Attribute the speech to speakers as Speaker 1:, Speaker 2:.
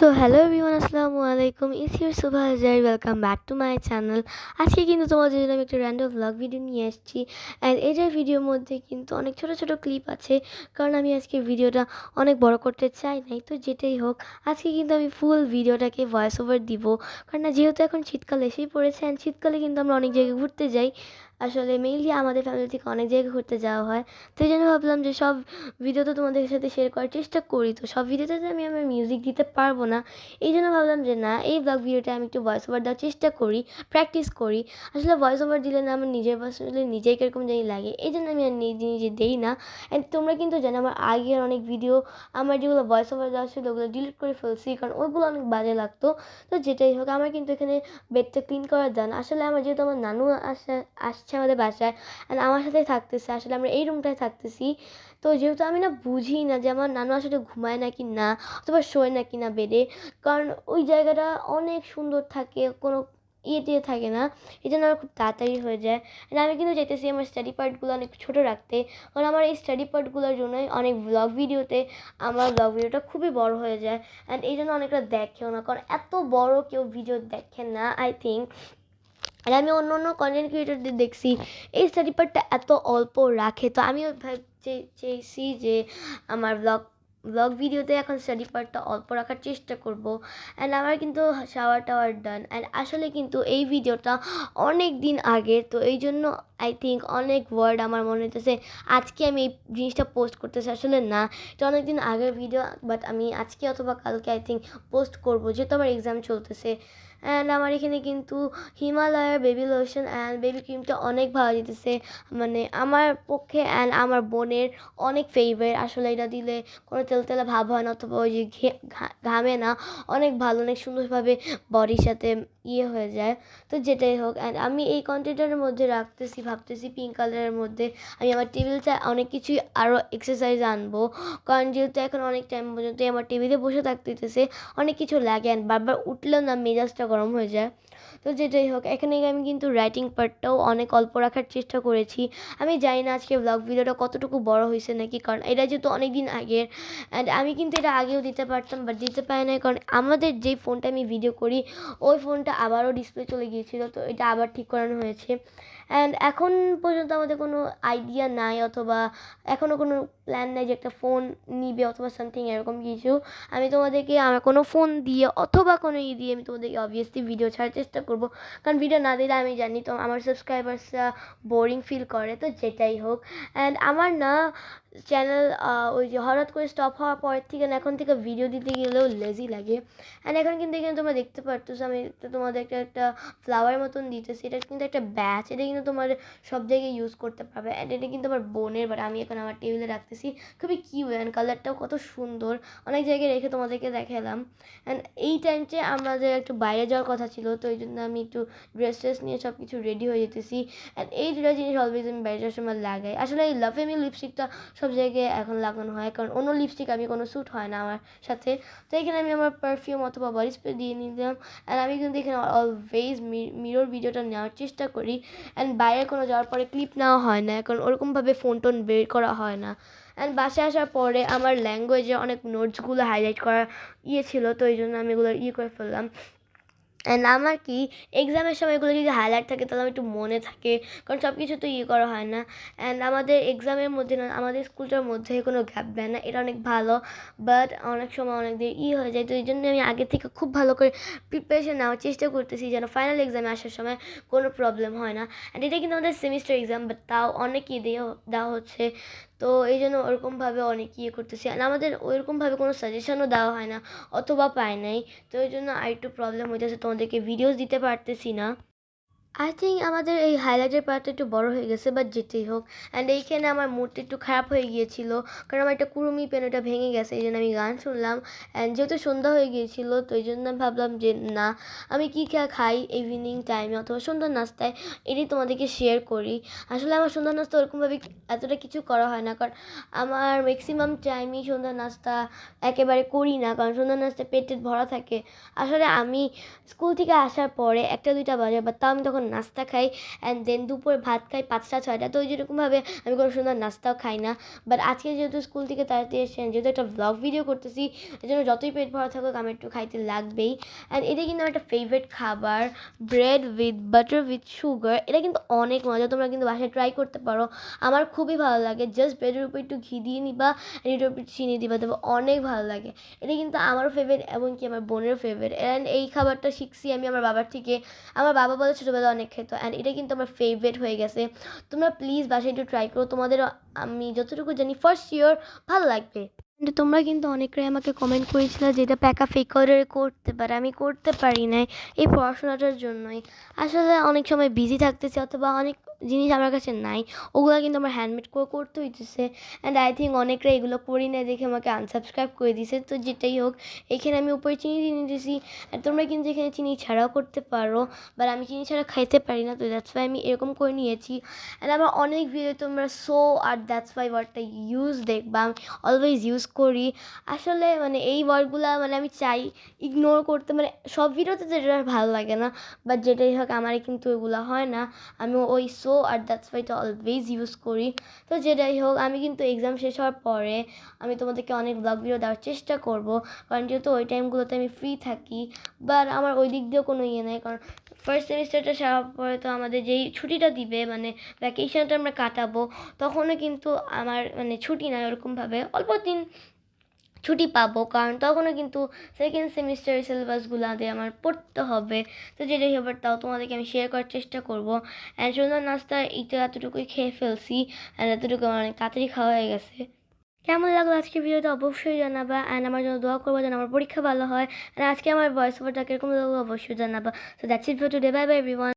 Speaker 1: So hello everyone, আসসালামু আলাইকুম। It's here Subha হাজার, welcome back to my channel. আজকে কিন্তু তোমাদের জন্য আমি একটা র্যান্ডম ভ্লগ ভিডিও নিয়ে এসেছি। অ্যান্ড এটার ভিডিওর মধ্যে কিন্তু অনেক ছোটো ছোটো ক্লিপ আছে, কারণ আমি আজকে ভিডিওটা অনেক বড় করতে চাই নাই। তো যেটাই হোক, আজকে কিন্তু আমি ফুল ভিডিওটাকে ভয়েস ওভার দিব, কারণ যেহেতু এখন শীতকাল এসেই পড়েছে, অ্যান্ড শীতকালে কিন্তু আমরা অনেক জায়গায় ঘুরতে যাই। আসলে মেইনলি আমাদের ফ্যামিলি থেকে অনেক জায়গায় ঘুরতে যাওয়া হয়। তো এই জন্য ভাবলাম যে সব ভিডিও তো তোমাদের সাথে শেয়ার করার চেষ্টা করি। তো সব ভিডিওতে তো আমি আমার মিউজিক দিতে পারবো না, এই জন্য ভাবলাম যে না, এই ব্লগ ভিডিওটা আমি একটু ভয়েস ওভার দেওয়ার চেষ্টা করি, প্র্যাকটিস করি। আসলে ভয়েস ওভার দিলে না আমার নিজের আসলে নিজেই কীরকম জানি লাগে, এই জন্য আমি আর নিজে নিজে দেই না। অ্যান্ড তোমরা কিন্তু জানো আমার আগের অনেক ভিডিও আমার যেগুলো ভয়েস ওভার দেওয়া ছিল ওগুলো ডিলিট করে ফেলছি, কারণ ওইগুলো অনেক বাজে লাগতো। তো যেটাই হোক, আমার কিন্তু এখানে বেডটা ক্লিন করার দান। আসলে আমার যেহেতু আমার নানু আসছে আমাদের বাসায়, অ্যান্ড আমার সাথেই থাকতেছে, আসলে আমরা এই রুমটায় থাকতেছি। তো যেহেতু আমি না বুঝি না যে আমার নানু আসলে ঘুমায় নাকি না, অথবা শোয় নাকি না বেডে, কারণ ওই জায়গাটা অনেক সুন্দর থাকে, কোনো ইয়ে দিয়ে থাকে না, এই জন্য আমার খুব তাড়াতাড়ি হয়ে যায়। আর আমি কিন্তু চাইতেছি আমার স্টাডি পার্টগুলো অনেক ছোটো রাখতে, কারণ আমার এই স্টাডি পার্টগুলোর জন্যই অনেক ব্লগ ভিডিওতে আমার ব্লগ ভিডিওটা খুবই বড় হয়ে যায়। অ্যান্ড এই জন্য অনেকটা দেখেও না, কারণ এত বড় কেউ ভিডিও দেখে না আই থিঙ্ক। আর আমি অন্য অন্য কন্টেন্ট ক্রিয়েটরদের দেখছি এই স্টাডি পার্টটা এত অল্প রাখে। তো আমিও চেয়েছি যে আমার ব্লগ ভিডিওতে এখন স্টাডি পার্টটা অল্প রাখার চেষ্টা করব। অ্যান্ড আমার কিন্তু শাওয়ার টাওয়ার ডান। অ্যান্ড আসলে কিন্তু এই ভিডিওটা অনেক দিন আগে, তো এই জন্য আই থিঙ্ক অনেক ওয়ার্ড আমার মনে হইতেছে আজকে আমি এই জিনিসটা পোস্ট করতেছি। আসলে না, এটা অনেক দিন আগের ভিডিও, বাট আমি আজকে অথবা কালকে আই থিঙ্ক পোস্ট করবো, যেহেতু আমার এক্সাম চলতেছে। অ্যান্ড আমার এখানে কিন্তু হিমালয়ের বেবি লোশন অ্যান্ড বেবি ক্রিমটা অনেক ভালো দিতেছে, মানে আমার পক্ষে অ্যান্ড আমার বোনের অনেক ফেভারিট। আসলে এটা দিলে কোনো তেলতেলা ভাব হয় না, অথবা ওই যে ঘামে না, অনেক ভালো, অনেক সুন্দরভাবে বডির সাথে ইয়ে হয়ে যায়। তো যেটাই হোক, অ্যান্ড আমি এই কন্টেন্টের মধ্যে ভাবতেছি পিঙ্ক কালারের মধ্যে আমি আমার টেবিলটা অনেক কিছুই আরও এক্সারসাইজ আনবো, কারণ যেহেতু এখন অনেক টাইম পর্যন্ত আমার টেবিলে বসে থাকতে হইতেছে, অনেক কিছু লাগে, অ্যান্ড বারবার উঠলেও না মেজাজটা গরম হয়ে যায়। তো যেটাই হোক, এখানে আমি কিন্তু রাইটিং পার্টটাও অনেক অল্প রাখার চেষ্টা করেছি। আমি জানি না আজকে ব্লগ ভিডিওটা কতটুকু বড় হয়েছে নাকি, কারণ এটা যেহেতু অনেক দিন আগের, অ্যান্ড আমি কিন্তু এটা আগেও দিতে পারতাম, বাট দিতে পারি না, কারণ আমাদের যেই ফোনটা আমি ভিডিও করি ওই ফোনটা আবারও ডিসপ্লে চলে গিয়েছিলো, তো এটা আবার ঠিক করানো হয়েছে। অ্যান্ড এখন পর্যন্ত আমাদের কোনো আইডিয়া নাই, অথবা এখনও কোনো প্ল্যান নাই যে একটা ফোন নিবে অথবা সামথিং এরকম কিছু। আমি তোমাদেরকে আমার কোনো ফোন দিয়ে অথবা কোনো দিয়ে আমি তোমাদেরকে অবভিয়াসলি ভিডিও ছাড়ার চেষ্টা করব, কারণ ভিডিও না দিলে আমি জানি তো আমার সাবস্ক্রাইবার্সরা বোরিং ফিল করে। তো যেটাই হোক, অ্যান্ড আমার না চ্যানেল ওই যে হঠাৎ করে স্টপ হওয়ার পরের থেকে না, এখন থেকে ভিডিও দিতে গেলেও লেজি লাগে। অ্যান্ড এখন কিন্তু এখানে তোমরা দেখতে পারতেছো আমি তোমাদের একটা ফ্লাওয়ার মতন দিতেছি, এটা কিন্তু একটা ব্যাচ, এটা কিন্তু তোমার সব জায়গায় ইউজ করতে পারবে। অ্যান্ড এটা কিন্তু আমার বোনের, বাট আমি এখন আমার টেবিলে রাখতেছি, খুবই কিউট, অ্যান্ড কালারটাও কত সুন্দর, অনেক জায়গায় রেখে তোমাদেরকে দেখালাম। অ্যান্ড এই টাইমতে আমাদের একটু বাইরে যাওয়ার কথা ছিল, তো এই জন্য আমি একটু ড্রেস নিয়ে সব কিছু রেডি হয়ে যেতেছি। অ্যান্ড এই দুটো জিনিস অলওয়েজ আমি বাইরে যাওয়ার সময় লাগাই। আসলে এই লাভেমি লিপস্টিকটা সব জায়গায় এখন লাগানো হয়, কারণ অন্য লিপস্টিক আমি কোনো স্যুট হয় না আমার সাথে। তো এখানে আমি আমার পারফিউম অথবা বডি স্প্রে দিয়ে নিলাম। অ্যান্ড আমি কিন্তু এখানে অলওয়েজ মিরর ভিডিওটা নেওয়ার চেষ্টা করি, অ্যান্ড বাইরে কোনো যাওয়ার পরে ক্লিপ নেওয়া হয় না, কারণ ওরকমভাবে ফোন টোন বের করা হয় না। অ্যান্ড বাসায় আসার পরে আমার ল্যাঙ্গুয়েজে অনেক নোটসগুলো হাইলাইট করা ছিল, তো এই জন্য আমি এগুলো করে ফেললাম। অ্যান্ড আমার কি এক্সামের সময় এগুলো যদি হাইলাইট থাকে তাহলে আমার একটু মনে থাকে, কারণ সব কিছু তো করা হয় না। অ্যান্ড আমাদের এক্সামের মধ্যে না, আমাদের স্কুলটার মধ্যে কোনো গ্যাপ দেয় না, এটা অনেক ভালো। বাট অনেক সময় অনেক দেরি হয়ে যায়, তো এই জন্য আমি আগে থেকে খুব ভালো করে প্রিপারেশন নেওয়ার চেষ্টা করতেছি, যেন ফাইনাল এক্সামে আসার সময় কোনো প্রবলেম হয় না। অ্যান্ড এটা কিন্তু আমাদের সেমিস্টার এক্সাম, বাট তাও অনেক দেওয়া হচ্ছে, তো এই জন্য ওরকমভাবে অনেক করতেছি। আর আমাদের ওইরকমভাবে কোনো সাজেশনও দেওয়া হয় না, অথবা পায় নাই, তো এই জন্য আর একটু প্রবলেম হইতেছে, তোমাদেরকে ভিডিওস দিতে পারতেছি না। আই থিঙ্ক আমাদের এই হাইলাইটের পার্টটা একটু বড় হয়ে গেছে, বাট যেতেই হোক। অ্যান্ড এইখানে আমার মুডটা একটু খারাপ হয়ে গিয়েছিল, কারণ আমার একটা কুরুমি পেন ওটা ভেঙে গেছে, এই জন্য আমি গান শুনলাম। অ্যান্ড যেহেতু সন্ধ্যা হয়ে গিয়েছিলো, তো এই জন্য ভাবলাম যে না, আমি কী খাই ইভিনিং টাইমে অথবা সন্ধ্যার নাস্তায়, এটি তোমাদেরকে শেয়ার করি। আসলে আমার সন্ধ্যার নাস্তা ওরকমভাবে এতটা কিছু করা হয় না, কারণ আমার ম্যাক্সিমাম টাইমই সন্ধ্যার নাস্তা একেবারে করি না, কারণ সন্ধ্যার নাস্তা পেট ভরা থাকে। আসলে আমি স্কুল থেকে আসার পরে 1-2 বাজে, বা তাও আমি তখন তখন নাস্তা খাই অ্যান্ড দেন দুপুরে ভাত খাই 5টা 6টা, তো ওই যেরকমভাবে আমি কোনো সুন্দর নাস্তাও খাই না। বাট আজকে যেহেতু স্কুল থেকে তাড়াতাড়ি এসেছেন, যেহেতু একটা ব্লগ ভিডিও করতেছি, এই জন্য যতই পেট ভরা থাকুক আমি একটু খাইতে লাগবেই। অ্যান্ড এটা কিন্তু আমার একটা ফেভারিট খাবার, bread with butter with sugar. এটা কিন্তু অনেক মজা, তোমরা কিন্তু বাসায় ট্রাই করতে পারো, আমার খুবই ভালো লাগে। জাস্ট ব্রেডের উপর একটু ঘি দিয়ে নিবা, এটার উপর চিনি দিবা, তবে অনেক ভালো লাগে। এটা কিন্তু আমারও ফেভারিট এবং কি আমার বোনেরও ফেভারিট। অ্যান্ড এই খাবারটা শিখছি আমি আমার বাবার থেকে, আমার বাবা বলে ছোটোবেলায় অনেক খেত, অ্যান্ড এটা কিন্তু আমার ফেভারিট হয়ে গেছে। তোমরা প্লিজ বাসায় একটু ট্রাই করো, তোমাদেরও আমি যতটুকু জানি ফার্স্ট শিওর ভালো লাগবে। কিন্তু তোমরা কিন্তু অনেকটাই আমাকে কমেন্ট করেছিলে যে এটা প্যাকা ফেক অর্ডারে করতে পারে, আমি করতে পারি নাই এই পড়াশোনাটার জন্যই। আসলে অনেক সময় বিজি থাকতেছে অথবা অনেক জিনিস আমার কাছে নাই, ওগুলো কিন্তু আমার হ্যান্ডমেড করে করতে হইতেছে। অ্যান্ড আই থিঙ্ক অনেকটা এগুলো করি না দেখে আমাকে আনসাবস্ক্রাইব করে দিছে। তো যেটাই হোক, এখানে আমি উপরে চিনি দিয়ে নিতেছি, আর তোমরা কিন্তু এখানে চিনি ছাড়াও করতে পারো, বাট আমি চিনি ছাড়া খাইতে পারি না, তো দ্যাটস ওয়াই আমি এরকম করে নিয়েছি। অ্যান্ড আমার অনেক ভিডিও তোমরা সো আর দ্যাটস ওয়াই ওয়ার্ডটা ইউজ দেখবা, আমি অলওয়েজ ইউজ করি। আসলে মানে এই ওয়ার্ডগুলো মানে আমি চাই ইগনোর করতে, মানে সব ভিডিওতে যেটা ভালো লাগে না, বাট যেটাই হোক আমার কিন্তু ওইগুলো হয় না, আমি ওই সো আর দ্যাটস ওয়াইটা অলওয়েজ ইউজ করি। তো যেটাই হোক, আমি কিন্তু এক্সাম শেষ হওয়ার পরে আমি তোমাদেরকে অনেক ব্লগ ভিডিও দেওয়ার চেষ্টা করব, কারণ যেহেতু ওই টাইমগুলোতে আমি ফ্রি থাকি। বাট আমার ওই দিক দিয়েও কোনো ইয়ে নেই, কারণ ফার্স্ট সেমিস্টারটা সারার পরে তো আমাদের যেই ছুটিটা দিবে, মানে ভ্যাকেশনটা আমরা কাটাবো, তখনও কিন্তু আমার মানে ছুটি নয় ওরকমভাবে, অল্প দিন ছুটি পাবো, কারণ তখনও কিন্তু সেকেন্ড সেমিস্টারের সিলেবাসগুলো দিয়ে আমার পড়তে হবে। তো যেটাই হবে তাও তোমাদেরকে আমি শেয়ার করার চেষ্টা করবো। অ্যান্ড সন্ধ্যার নাস্তা এইটা এতটুকুই খেয়ে ফেলছি, অ্যান্ড এতটুকু আমার অনেক তাড়াতাড়ি খাওয়া হয়ে গেছে। কেমন লাগলো আজকের ভিডিওটা অবশ্যই জানাবা, অ্যান্ড আমার জন্য দোয়া করবো যেন আমার পরীক্ষা ভালো হয়। অ্যান্ড আজকে আমার ভয়েস ওভারটা কীরকম লাগলো অবশ্যই জানাবা। So that's it for today, bye bye everyone.